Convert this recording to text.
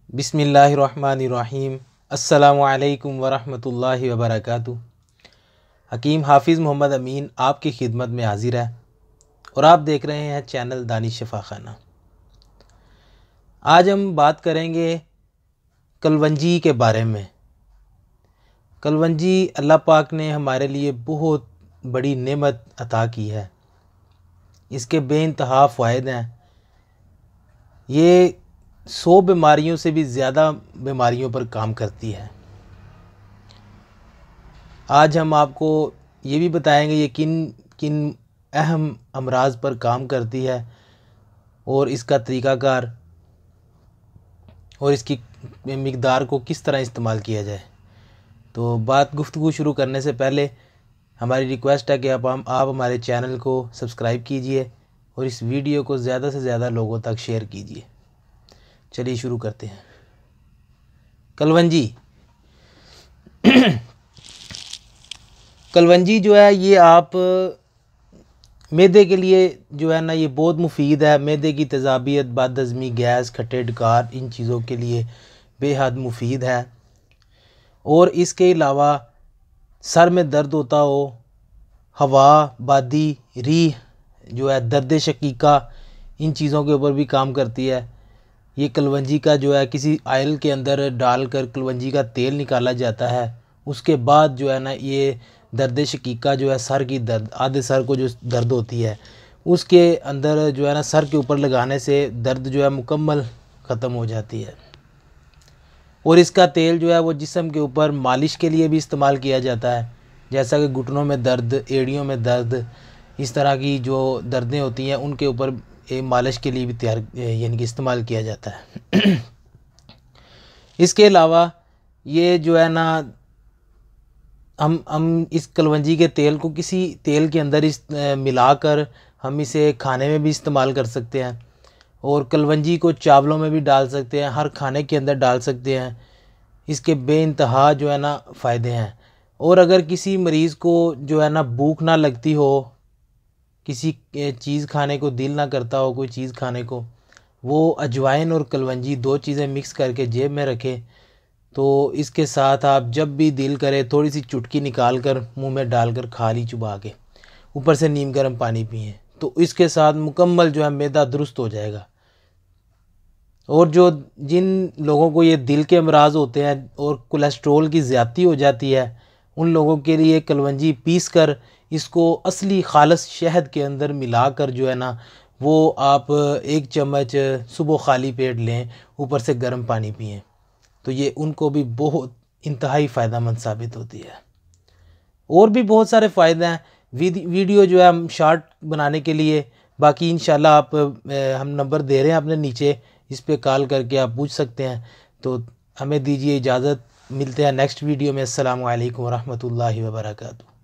बिस्मिल्लाहिर्रहमानिर्रहीम। अस्सलामु अलैकुम वरहमतुल्लाहि वबरकातुहू। हकीम हाफिज़ मोहम्मद अमीन आपकी खिदमत में हाजिर है और आप देख रहे हैं चैनल दानिश शफ़ा खाना। आज हम बात करेंगे कलवंजी के बारे में। कलवंजी अल्लाह पाक ने हमारे लिए बहुत बड़ी नेमत अता की है। इसके बेइंतहा फ़ायदे हैं। ये 100 बीमारियों से भी ज़्यादा बीमारियों पर काम करती है। आज हम आपको ये भी बताएंगे ये किन किन अहम अमराज पर काम करती है और इसका तरीक़ाकार और इसकी मिक़दार को किस तरह इस्तेमाल किया जाए। तो गुफ्तगू शुरू करने से पहले हमारी रिक्वेस्ट है कि आप हमारे चैनल को सब्सक्राइब कीजिए और इस वीडियो को ज़्यादा से ज़्यादा लोगों तक शेयर कीजिए। चलिए शुरू करते हैं। कलवंजी कलवंजी जो है ये आप मैदे के लिए जो है ना ये बहुत मुफीद है। मैदे की तेज़ाबियत, बदहज़मी, गैस, खट्टे डकार, इन चीज़ों के लिए बेहद मुफीद है। और इसके अलावा सर में दर्द होता हो, हवा, बादी, रीह जो है, दर्द शकीका, इन चीज़ों के ऊपर भी काम करती है। ये कलवंजी का जो है किसी आयल के अंदर डालकर कलवंजी का तेल निकाला जाता है। उसके बाद जो है ना ये दर्द शकीका जो है, सर की दर्द, आधे सर को जो दर्द होती है उसके अंदर जो है ना सर के ऊपर लगाने से दर्द जो है मुकम्मल ख़त्म हो जाती है। और इसका तेल जो है वो जिस्म के ऊपर मालिश के लिए भी इस्तेमाल किया जाता है। जैसा कि घुटनों में दर्द, एड़ियों में दर्द, इस तरह की जो दर्दें होती हैं उनके ऊपर मालिश के लिए भी यानी कि इस्तेमाल किया जाता है। इसके अलावा ये जो है ना हम इस कलवंजी के तेल को किसी तेल के अंदर मिलाकर हम इसे खाने में भी इस्तेमाल कर सकते हैं। और कलवंजी को चावलों में भी डाल सकते हैं, हर खाने के अंदर डाल सकते हैं। इसके बेइंतहा जो है ना फ़ायदे हैं। और अगर किसी मरीज़ को जो है ना भूख ना लगती हो, किसी चीज़ खाने को दिल ना करता हो कोई चीज़ खाने को, वो अजवाइन और कलवंजी 2 चीज़ें मिक्स करके जेब में रखें। तो इसके साथ आप जब भी दिल करे थोड़ी सी चुटकी निकाल कर मुँह में डालकर खा ली चुबा के, ऊपर से नीम गर्म पानी पिएँ, तो इसके साथ मुकम्मल जो है मैदा दुरुस्त हो जाएगा। और जो जिन लोगों को ये दिल के अमराज होते हैं और कोलेस्ट्रोल की ज़्यादती हो जाती है, उन लोगों के लिए कलवंजी पीस कर इसको असली खालस शहद के अंदर मिलाकर जो है ना वो आप 1 चम्मच सुबह खाली पेट लें, ऊपर से गर्म पानी पिएँ, तो ये उनको भी बहुत इंतहाई फ़ायदेमंद साबित होती है। और भी बहुत सारे फ़ायदे हैं। वीडियो जो है हम शॉर्ट बनाने के लिए, बाकी इंशाल्लाह आप हम नंबर दे रहे हैं अपने नीचे, इस पे कॉल करके आप पूछ सकते हैं। तो हमें दीजिए इजाज़त, मिलते हैं नेक्स्ट वीडियो में। अस्सलामु अलैकुम वरहमतुल्लाहि वबरकातुहू।